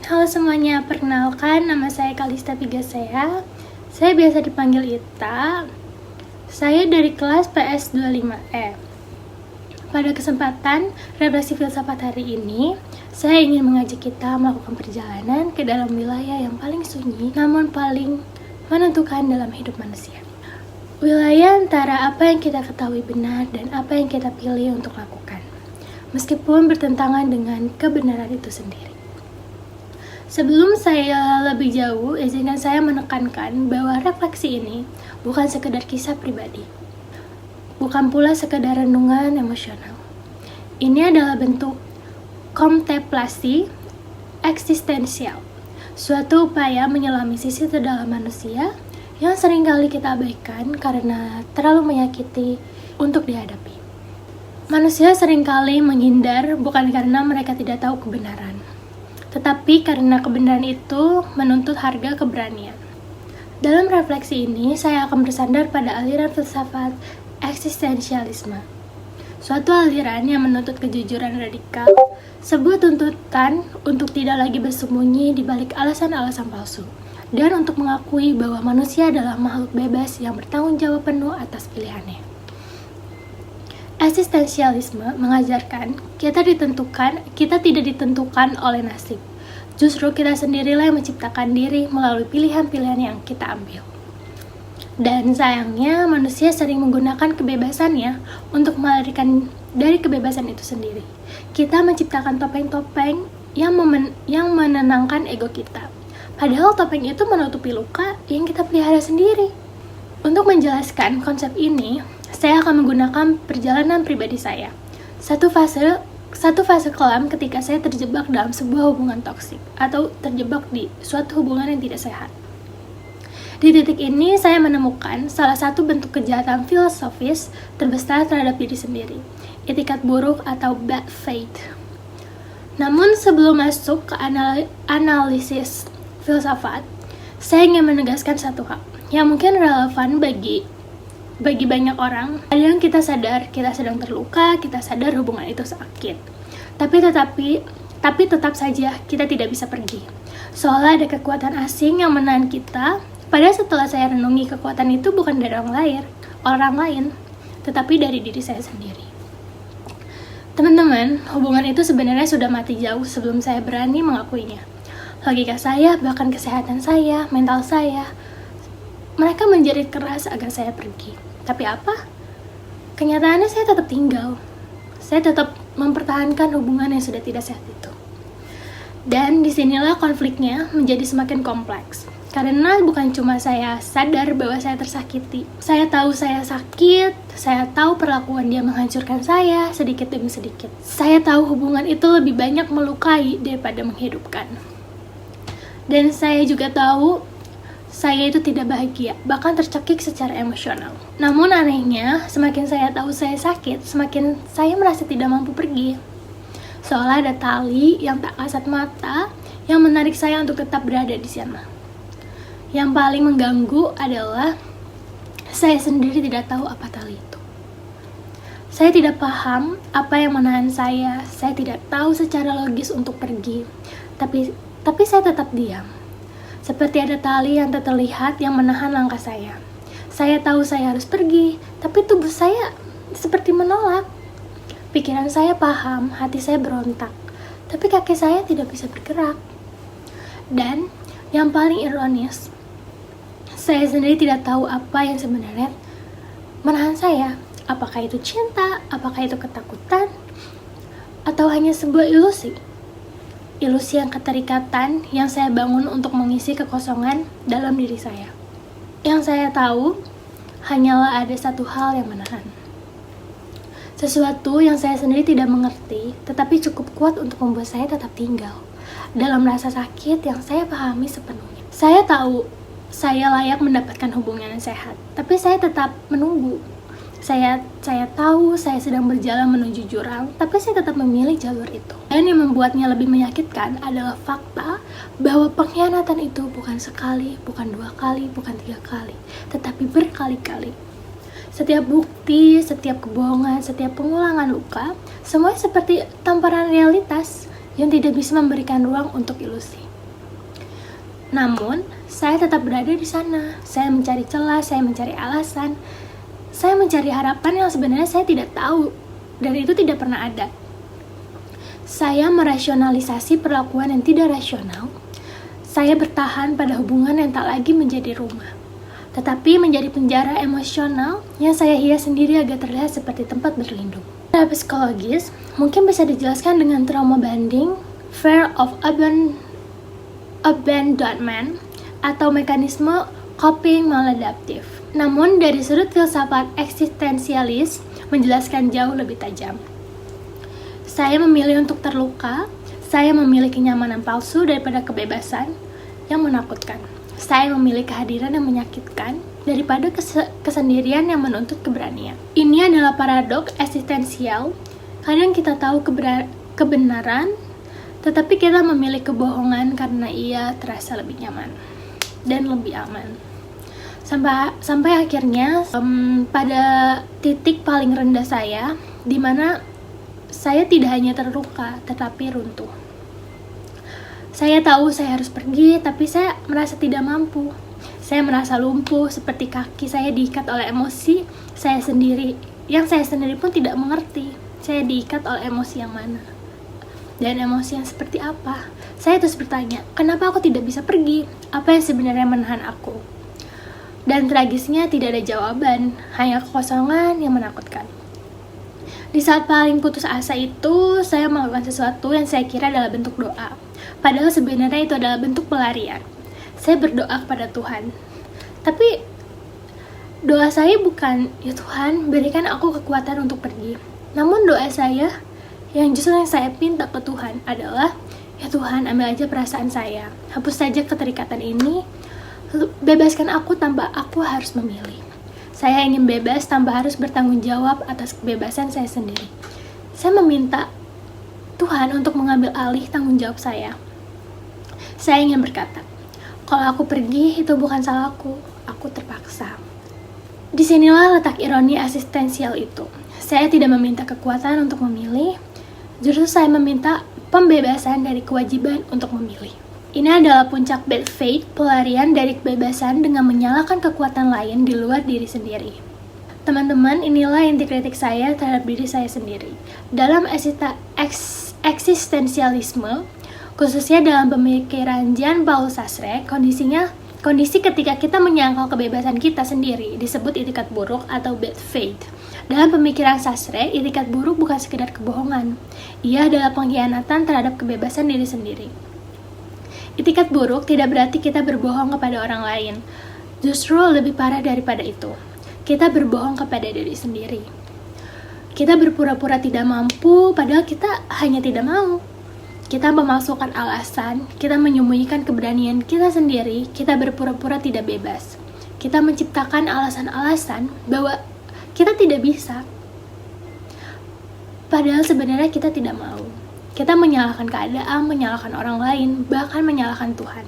Halo semuanya, perkenalkan nama saya Kalista Pigasea. Saya biasa dipanggil Ita. Saya dari kelas PS25E. Pada kesempatan refleksi filsafat hari ini, saya ingin mengajak kita melakukan perjalanan ke dalam wilayah yang paling sunyi, namun paling menentukan dalam hidup manusia. Wilayah antara apa yang kita ketahui benar dan apa yang kita pilih untuk lakukan, meskipun bertentangan dengan kebenaran itu sendiri. Sebelum saya lebih jauh, izinkan saya menekankan bahwa refleksi ini bukan sekedar kisah pribadi, bukan pula sekedar renungan emosional. Ini adalah bentuk kontemplasi eksistensial, suatu upaya menyelami sisi terdalam manusia yang seringkali kita abaikan karena terlalu menyakiti untuk dihadapi. Manusia seringkali menghindar bukan karena mereka tidak tahu kebenaran, tetapi karena kebenaran itu menuntut harga keberanian. Dalam refleksi ini, saya akan bersandar pada aliran filsafat eksistensialisme, suatu aliran yang menuntut kejujuran radikal, sebuah tuntutan untuk tidak lagi bersembunyi di balik alasan-alasan palsu, dan untuk mengakui bahwa manusia adalah makhluk bebas yang bertanggung jawab penuh atas pilihannya. Eksistensialisme mengajarkan kita tidak ditentukan oleh nasib. Justru kita sendirilah yang menciptakan diri melalui pilihan-pilihan yang kita ambil. Dan sayangnya manusia sering menggunakan kebebasannya untuk melarikan dari kebebasan itu sendiri. Kita menciptakan topeng-topeng yang menenangkan ego kita. Padahal topeng itu menutupi luka yang kita pelihara sendiri. Untuk menjelaskan konsep ini, saya akan menggunakan perjalanan pribadi saya. Satu fase kelam ketika saya terjebak dalam sebuah hubungan toksik atau terjebak di suatu hubungan yang tidak sehat. Di titik ini saya menemukan salah satu bentuk kejahatan filosofis terbesar terhadap diri sendiri, etikat buruk atau bad faith. Namun sebelum masuk ke analisis filsafat, saya ingin menegaskan satu hal yang mungkin relevan bagi banyak orang. Kadang kita sadar kita sedang terluka, kita sadar hubungan itu sakit. Tapi tetap saja kita tidak bisa pergi. Seolah ada kekuatan asing yang menahan kita. Padahal setelah saya renungi, kekuatan itu bukan dari orang lain, tetapi dari diri saya sendiri. Teman-teman, hubungan itu sebenarnya sudah mati jauh sebelum saya berani mengakuinya. Logika saya, bahkan kesehatan saya, mental saya, mereka menjerit keras agar saya pergi. Tapi apa? Kenyataannya saya tetap tinggal. Saya tetap mempertahankan hubungan yang sudah tidak sehat itu. Dan disinilah konfliknya menjadi semakin kompleks. Karena bukan cuma saya sadar bahwa saya tersakiti. Saya tahu saya sakit, saya tahu perlakuan dia menghancurkan saya sedikit demi sedikit. Saya tahu hubungan itu lebih banyak melukai daripada menghidupkan. Dan saya juga tahu saya itu tidak bahagia, bahkan tercekik secara emosional. Namun anehnya, semakin saya tahu saya sakit, semakin saya merasa tidak mampu pergi. Seolah ada tali yang tak kasat mata yang menarik saya untuk tetap berada di sana. Yang paling mengganggu adalah saya sendiri tidak tahu apa tali itu. Saya tidak paham apa yang menahan saya tidak tahu secara logis untuk pergi, tapi saya tetap diam. Seperti ada tali yang tak terlihat yang menahan langkah saya. Saya tahu saya harus pergi, tapi tubuh saya seperti menolak. Pikiran saya paham, hati saya berontak, tapi kaki saya tidak bisa bergerak. Dan yang paling ironis, saya sendiri tidak tahu apa yang sebenarnya menahan saya. Apakah itu cinta, apakah itu ketakutan, atau hanya sebuah ilusi? Ilusi yang keterikatan yang saya bangun untuk mengisi kekosongan dalam diri saya. Yang saya tahu hanyalah ada satu hal yang menahan. Sesuatu yang saya sendiri tidak mengerti, tetapi cukup kuat untuk membuat saya tetap tinggal dalam rasa sakit yang saya pahami sepenuhnya. Saya tahu saya layak mendapatkan hubungan yang sehat, tapi saya tetap menunggu. Saya tahu saya sedang berjalan menuju jurang, tapi saya tetap memilih jalur itu. Dan yang membuatnya lebih menyakitkan adalah fakta bahwa pengkhianatan itu bukan sekali, bukan 2 kali, bukan 3 kali, tetapi berkali-kali. Setiap bukti, setiap kebohongan, setiap pengulangan luka, semuanya seperti tamparan realitas yang tidak bisa memberikan ruang untuk ilusi. Namun, saya tetap berada di sana. Saya mencari celah, saya mencari alasan, saya mencari harapan yang sebenarnya saya tidak tahu, dan itu tidak pernah ada. Saya merasionalisasi perlakuan yang tidak rasional. Saya bertahan pada hubungan yang tak lagi menjadi rumah, tetapi menjadi penjara emosional yang saya hias sendiri agar terlihat seperti tempat berlindung. Secara psikologis, mungkin bisa dijelaskan dengan trauma bonding, fear of abandonment, atau mekanisme coping maladaptif. Namun, dari sudut filsafat eksistensialis menjelaskan jauh lebih tajam. Saya memilih untuk terluka, saya memilih kenyamanan palsu daripada kebebasan yang menakutkan. Saya memilih kehadiran yang menyakitkan daripada kesendirian yang menuntut keberanian. Ini adalah paradoks eksistensial. Kadang kita tahu kebenaran, tetapi kita memilih kebohongan karena ia terasa lebih nyaman dan lebih aman. Sampai akhirnya pada titik paling rendah saya, di mana saya tidak hanya terluka, tetapi runtuh. Saya tahu saya harus pergi, tapi saya merasa tidak mampu. Saya merasa lumpuh, seperti kaki saya diikat oleh emosi saya sendiri, yang saya sendiri pun tidak mengerti. Saya diikat oleh emosi yang mana? Dan emosi yang seperti apa? Saya terus bertanya, kenapa aku tidak bisa pergi? Apa yang sebenarnya menahan aku? Dan tragisnya tidak ada jawaban, hanya kekosongan yang menakutkan. Di saat paling putus asa itu, saya melakukan sesuatu yang saya kira adalah bentuk doa. Padahal sebenarnya itu adalah bentuk pelarian. Saya berdoa kepada Tuhan. Tapi doa saya bukan, ya Tuhan, berikan aku kekuatan untuk pergi. Namun doa saya yang justru yang saya minta ke Tuhan adalah, ya Tuhan, ambil aja perasaan saya, hapus saja keterikatan ini, bebaskan aku tanpa aku harus memilih. Saya ingin bebas tanpa harus bertanggung jawab atas kebebasan saya sendiri. Saya meminta Tuhan untuk mengambil alih tanggung jawab saya. Saya ingin berkata, kalau aku pergi itu bukan salahku, aku terpaksa. Disinilah letak ironi eksistensial itu. Saya tidak meminta kekuatan untuk memilih, justru saya meminta pembebasan dari kewajiban untuk memilih. Ini adalah puncak bad faith, pelarian dari kebebasan dengan menyalahkan kekuatan lain di luar diri sendiri. Teman-teman, inilah inti kritik saya terhadap diri saya sendiri. Dalam eksistensialisme, khususnya dalam pemikiran Jean-Paul Sartre, kondisi ketika kita menyangkal kebebasan kita sendiri disebut itikat buruk atau bad faith. Dalam pemikiran Sartre, itikat buruk bukan sekedar kebohongan. Ia adalah pengkhianatan terhadap kebebasan diri sendiri. Itikat buruk tidak berarti kita berbohong kepada orang lain. Justru lebih parah daripada itu. Kita berbohong kepada diri sendiri. Kita berpura-pura tidak mampu, padahal kita hanya tidak mau. Kita memasukkan alasan, kita menyembunyikan keberanian kita sendiri, kita berpura-pura tidak bebas. Kita menciptakan alasan-alasan bahwa kita tidak bisa. Padahal sebenarnya kita tidak mau. Kita menyalahkan keadaan, menyalahkan orang lain, bahkan menyalahkan Tuhan.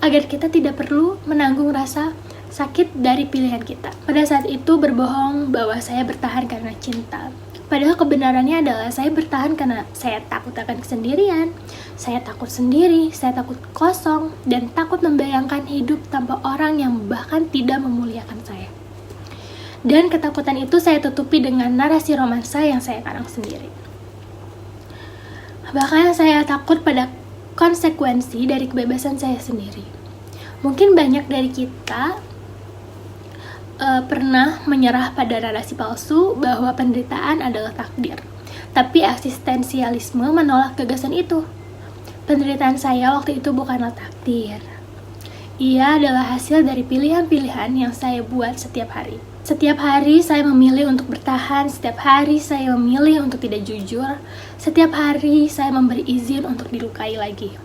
Agar kita tidak perlu menanggung rasa sakit dari pilihan kita. Pada saat itu berbohong bahwa saya bertahan karena cinta. Padahal kebenarannya adalah saya bertahan karena saya takut akan kesendirian, saya takut sendiri, saya takut kosong, dan takut membayangkan hidup tanpa orang yang bahkan tidak memuliakan saya. Dan ketakutan itu saya tutupi dengan narasi romansa yang saya karang sendiri. Bahkan saya takut pada konsekuensi dari kebebasan saya sendiri. Mungkin banyak dari kita pernah menyerah pada narasi palsu bahwa penderitaan adalah takdir. Tapi eksistensialisme menolak gagasan itu. Penderitaan saya waktu itu bukanlah takdir. Ia adalah hasil dari pilihan-pilihan yang saya buat setiap hari. Setiap hari saya memilih untuk bertahan, setiap hari saya memilih untuk tidak jujur, setiap hari saya memberi izin untuk dilukai lagi.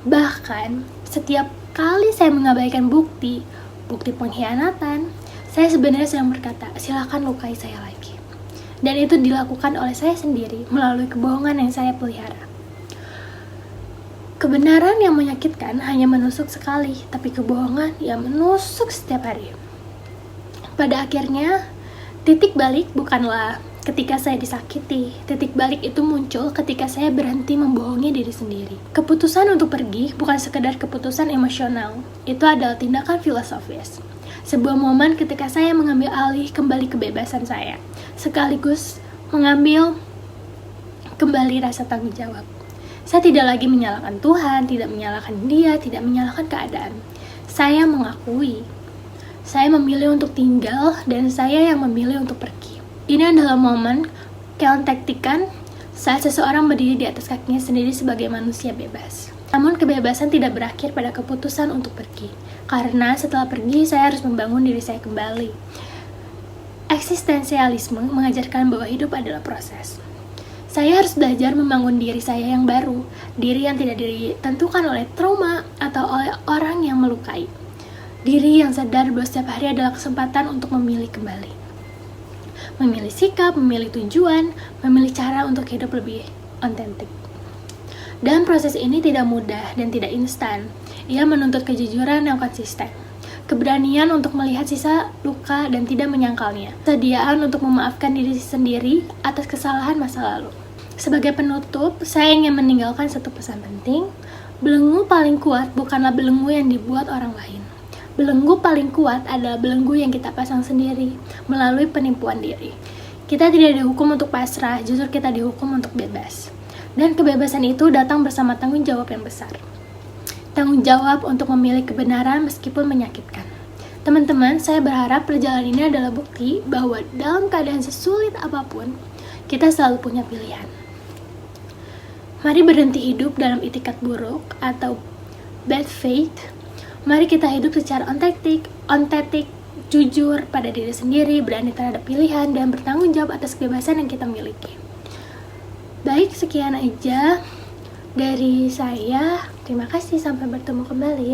Bahkan, setiap kali saya mengabaikan bukti pengkhianatan, saya sebenarnya sedang berkata, silakan lukai saya lagi. Dan itu dilakukan oleh saya sendiri melalui kebohongan yang saya pelihara. Kebenaran yang menyakitkan hanya menusuk sekali, tapi kebohongan yang menusuk setiap hari. Pada akhirnya, titik balik bukanlah ketika saya disakiti. Titik balik itu muncul ketika saya berhenti membohongi diri sendiri. Keputusan untuk pergi bukan sekedar keputusan emosional, itu adalah tindakan filosofis. Sebuah momen ketika saya mengambil alih kembali kebebasan saya, sekaligus mengambil kembali rasa tanggung jawab. Saya tidak lagi menyalahkan Tuhan, tidak menyalahkan dia, tidak menyalahkan keadaan. Saya mengakui, saya memilih untuk tinggal dan saya yang memilih untuk pergi. Ini adalah momen keontektikan saat seseorang berdiri di atas kakinya sendiri sebagai manusia bebas. Namun kebebasan tidak berakhir pada keputusan untuk pergi, karena setelah pergi saya harus membangun diri saya kembali. Eksistensialisme mengajarkan bahwa hidup adalah proses. Saya harus belajar membangun diri saya yang baru, diri yang tidak ditentukan oleh trauma atau oleh orang yang melukai. Diri yang sadar bahwa setiap hari adalah kesempatan untuk memilih kembali. Memilih sikap, memilih tujuan, memilih cara untuk hidup lebih otentik. Dan proses ini tidak mudah dan tidak instan. Ia menuntut kejujuran yang konsisten, keberanian untuk melihat sisa luka dan tidak menyangkalnya, kesediaan untuk memaafkan diri sendiri atas kesalahan masa lalu. Sebagai penutup, saya ingin meninggalkan satu pesan penting. Belenggu paling kuat bukanlah belenggu yang dibuat orang lain. Belenggu paling kuat adalah belenggu yang kita pasang sendiri melalui penipuan diri. Kita tidak dihukum untuk pasrah, justru kita dihukum untuk bebas. Dan kebebasan itu datang bersama tanggung jawab yang besar. Tanggung jawab untuk memilih kebenaran meskipun menyakitkan. Teman-teman, saya berharap perjalanan ini adalah bukti bahwa dalam keadaan sesulit apapun, kita selalu punya pilihan. Mari berhenti hidup dalam itikat buruk atau bad faith. Mari kita hidup secara ontetik, jujur pada diri sendiri, berani terhadap pilihan, dan bertanggung jawab atas kebebasan yang kita miliki. Baik, sekian aja dari saya. Terima kasih, sampai bertemu kembali.